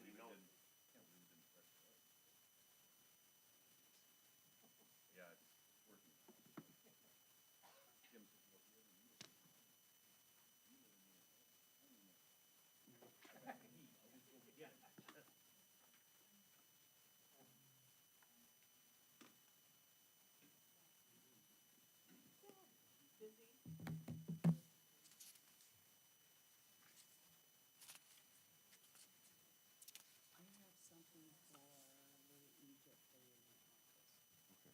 Lindy, no. Can't believe we didn't press that. Yeah, it's working. Jim says, well, if you ever need it, you live in Minnesota. I don't know. I got the heat. I'll just go get it. Busy? I have something for Little Egypt for you in my office. Okay.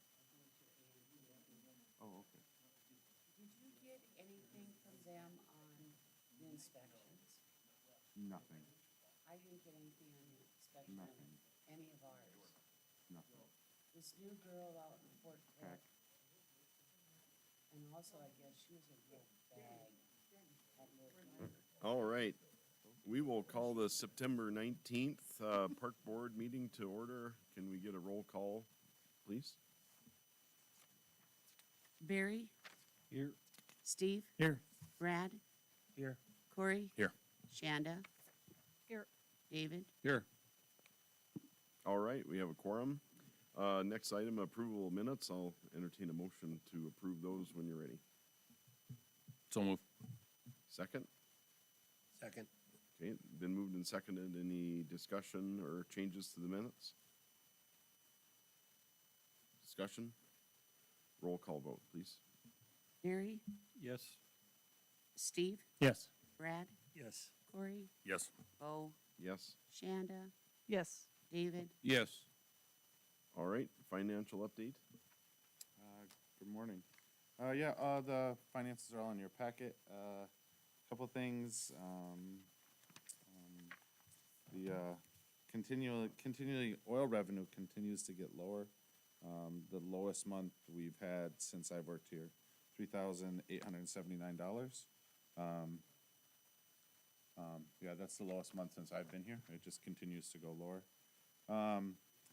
I'm going to Andy. Oh, okay. Did you get anything from them on the inspections? Nothing. I didn't get anything on the inspection of Nothing. any of ours. Nothing. This new girl out in Fort Peck, Peck. and also I guess she was a real bag at work. All right. We will call the September 19th Park Board meeting to order. Can we get a roll call, please? Barry, Here. Steve, Here. Brad, Here. Corey. Here. Shanda. Here. David. Here. All right, we have a quorum. Next item, approval of minutes. I'll entertain a motion to approve those when you're ready. So move. Second? Second. Okay, been moved and seconded. Any discussion or changes to the minutes? Discussion? Roll call vote, please. Barry, Yes. Steve, Yes. Brad, Yes. Corey, Yes. Bo, Yes. Shanda, Yes. David. Yes. All right, financial update? Good morning. The finances are all in your packet. Couple things. The continually oil revenue continues to get lower. The lowest month we've had since I've worked here, $3,879. That's the lowest month since I've been here. It just continues to go lower.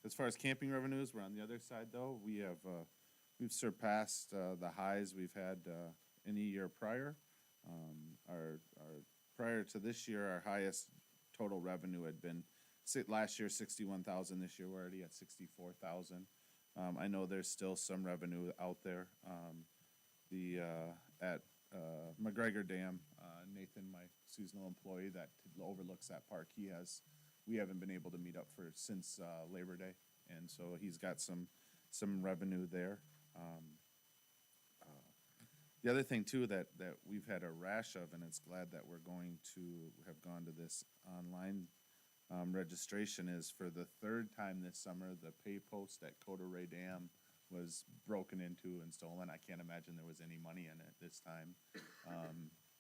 As far as camping revenues, we're on the other side though. We've surpassed the highs we've had any year prior. Our prior to this year, our highest total revenue had been last year 61,000. This year we're already at 64,000. I know there's still some revenue out there. At McGregor Dam, Nathan, my seasonal employee that overlooks that park, we haven't been able to meet up since Labor Day, and so he's got some revenue there. The other thing too that we've had a rash of, and it's glad that we're going to have gone to this online registration, is for the third time this summer, the pay post at Coda Ray Dam was broken into and stolen. I can't imagine there was any money in it this time,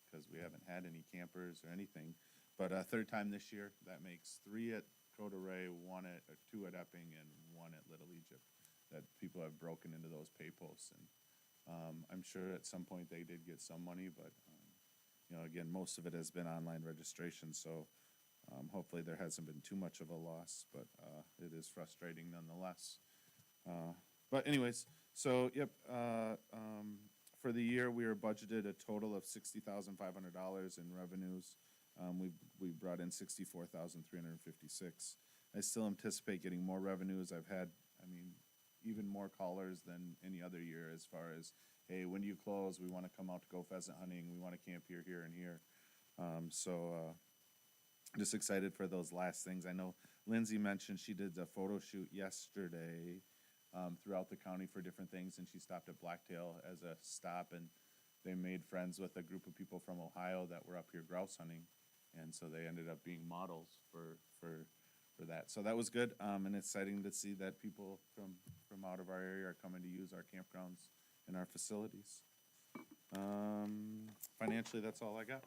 because we haven't had any campers or anything. But third time this year, that makes 3 at Coda Ray, 2 at Epping, and 1 at Little Egypt, that people have broken into those pay posts. And I'm sure at some point they did get some money, but again, most of it has been online registration, so hopefully there hasn't been too much of a loss, but it is frustrating nonetheless. But anyways, so yep, for the year we were budgeted a total of $60,500 in revenues. We brought in 64,356. I still anticipate getting more revenues. I've had, even more callers than any other year as far as, hey, when do you close? We want to come out to go pheasant hunting. We want to camp here, here, and here. Just excited for those last things. I know Lindsay mentioned she did a photo shoot yesterday throughout the county for different things, and she stopped at Blacktail as a stop, and they made friends with a group of people from Ohio that were up here grouse hunting, and so they ended up being models for that. So that was good, and exciting to see that people from out of our area are coming to use our campgrounds and our facilities. Financially, that's all I got.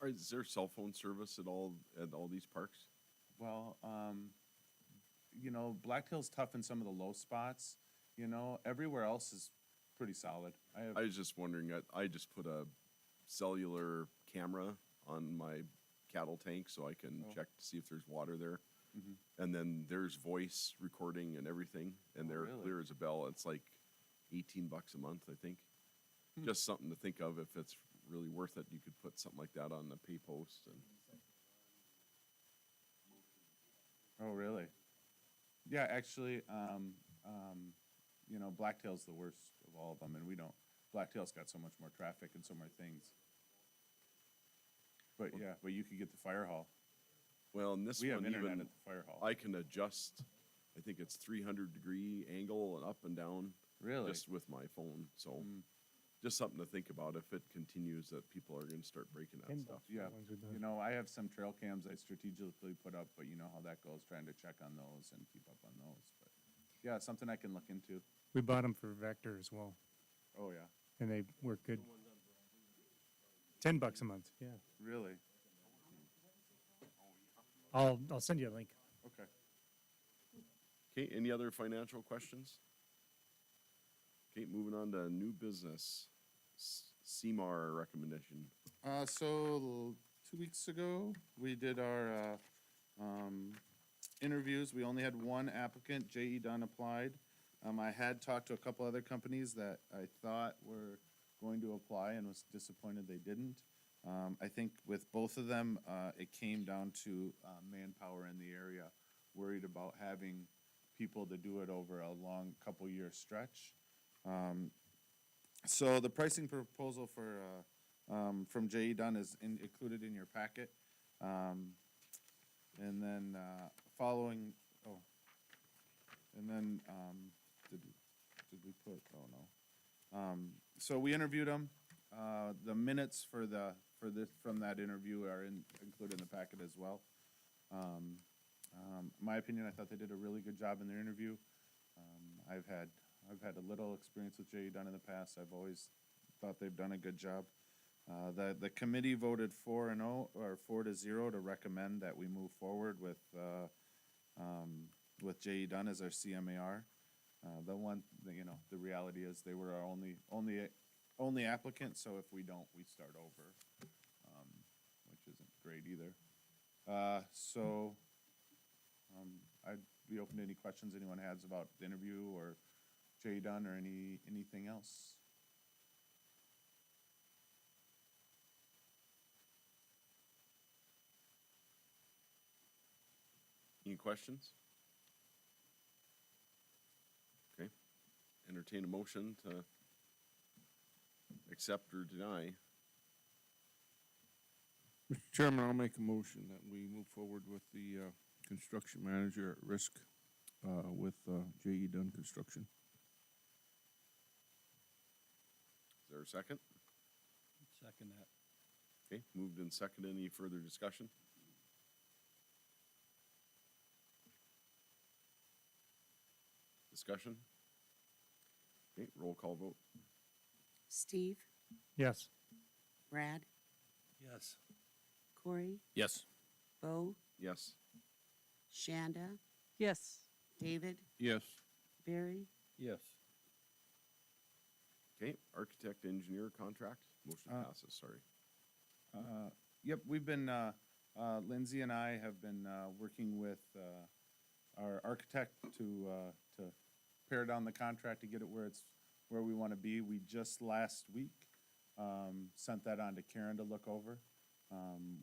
Is there cell phone service at all these parks? Well, Blacktail's tough in some of the low spots. Everywhere else is pretty solid. I was just wondering, I just put a cellular camera on my cattle tank so I can check to see if there's water there. Mhm. And then there's voice recording and everything, and they're really? clear as a bell. It's like $18 a month, I think. Just something to think of if it's really worth it. You could put something like that on the pay post. And Oh, really? Yeah, actually, Blacktail's the worst of all of them, and Blacktail's got so much more traffic and so many things. But yeah, but you could get the fire hall. Well, and this We have one internet even, at the fire hall. I can adjust, I think it's 300-degree angle and up and down. Really? Just with my phone, so Mm. just something to think about if it continues that people are gonna start breaking that stuff. Yeah, I have some trail cams I strategically put up, but you know how that goes, trying to check on those and keep up on those. But yeah, it's something I can look into. We bought them for Vector as well, Oh, yeah, and they work good. $10 a month, yeah. really? I'll send you a link. Okay. Okay, any other financial questions? Okay, moving on to new business. CMAR recommendation. So 2 weeks ago, we did our interviews. We only had one applicant, J.E. Dunn applied. I had talked to a couple other companies that I thought were going to apply and was disappointed they didn't. I think with both of them, it came down to manpower in the area, worried about having people to do it over a long couple-year stretch. So the pricing proposal from J.E. Dunn is included in your packet. And then did we put, oh no. So we interviewed them. The minutes from that interview are included in the packet as well. My opinion, I thought they did a really good job in their interview. I've had a little experience with J.E. Dunn in the past. I've always thought they've done a good job. The committee voted 4-0 to recommend that we move forward with J.E. Dunn as our CMAR. The reality is they were our only applicant, so if we don't, we start over, which isn't great either. I'd be open to any questions anyone has about the interview or J.E. Dunn or anything else. Any questions? Okay, entertain a motion to accept or deny. Mr. Chairman, I'll make a motion that we move forward with the construction manager at risk with J.E. Dunn Construction. Is there a second? Second that. Okay, moved and second. Any further discussion? Discussion? Okay, roll call vote. Steve, Yes. Brad, Yes. Corey, Yes. Bo, Yes. Shanda, Yes. David, Yes. Barry, Yes. Okay, architect engineer contract, motion passes, sorry. Yep, we've been, Lindsay and I have been working with our architect to pare down the contract to get it where we want to be. We just last week sent that on to Karen to look over.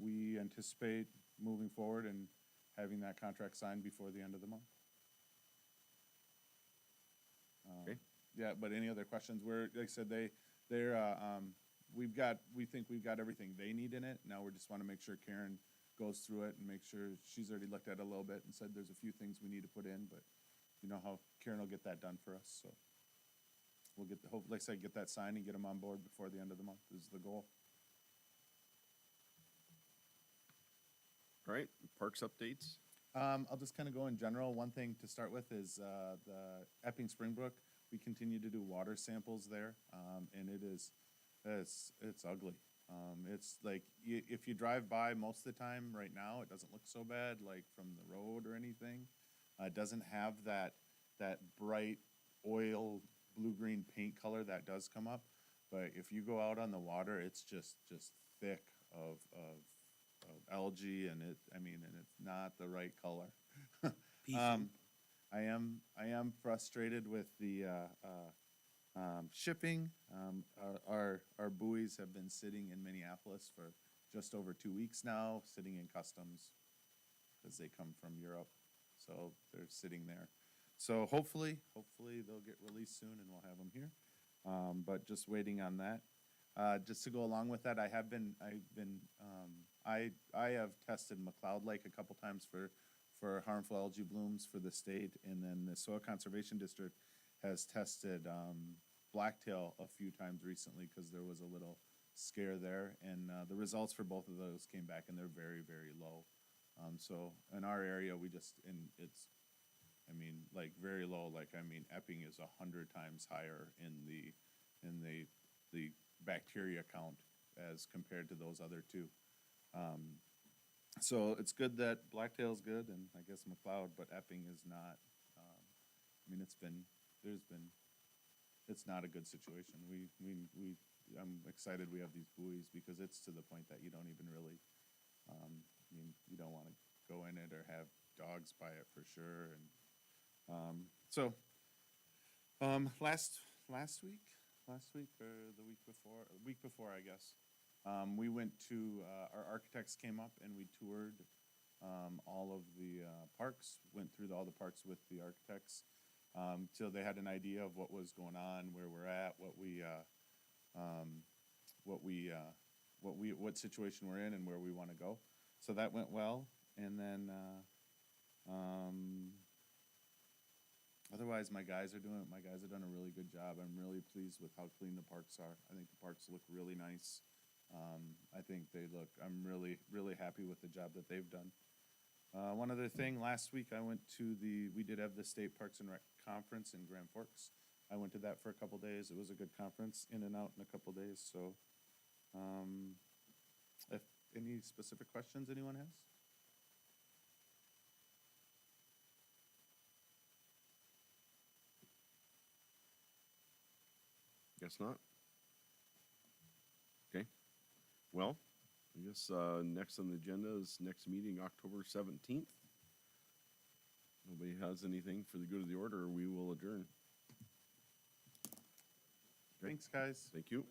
We anticipate moving forward and having that contract signed before the end of the month. Okay. Yeah, but any other questions? Like I said, we think we've got everything they need in it. Now we just want to make sure Karen goes through it and make sure she's already looked at it a little bit and said there's a few things we need to put in, but you know how Karen will get that done for us, so. We'll hopefully, like I said, get that signed and get them on board before the end of the month is the goal. All right, parks updates. I'll just kind of go in general. One thing to start with is the Epping Springbrook. We continue to do water samples there, and it's ugly. It's like if you drive by most of the time right now, it doesn't look so bad, like from the road or anything. It doesn't have that bright oil blue-green paint color that does come up, but if you go out on the water, it's just thick of algae, and it's not the right color. I am frustrated with the shipping. Our buoys have been sitting in Minneapolis for just over 2 weeks now, sitting in customs because they come from Europe. So they're sitting there. So hopefully they'll get released soon and we'll have them here. But just waiting on that. Just to go along with that, I have tested McLeod Lake a couple times for harmful algae blooms for the state, and then the Soil Conservation District has tested blacktail a few times recently because there was a little scare there, and the results for both of those came back, and they're very, very low. So in our area, like very low. Like Epping is 100 times higher in the bacteria count as compared to those other two. So it's good that Blacktail's good, and I guess McLeod, but Epping is not. It's not a good situation. I'm excited we have these buoys because it's to the point that you don't even really, you don't want to go in it or have dogs by it for sure. And last week or the week before, I guess, we went to, our architects came up and we toured all of the parks, went through all the parks with the architects, till they had an idea of what was going on, where we're at, what situation we're in and where we want to go. So that went well. And then, otherwise, my guys have done a really good job. I'm really pleased with how clean the parks are. I think the parks look really nice. I'm really, really happy with the job that they've done. One other thing, last week we did have the State Parks and Rec Conference in Grand Forks. I went to that for a couple days. It was a good conference, in and out in a couple days. So, if any specific questions anyone has? Guess not. Okay. Well, I guess next on the agenda is next meeting, October 17th. Nobody has anything for the good of the order, we will adjourn. Thanks, guys. Thank you.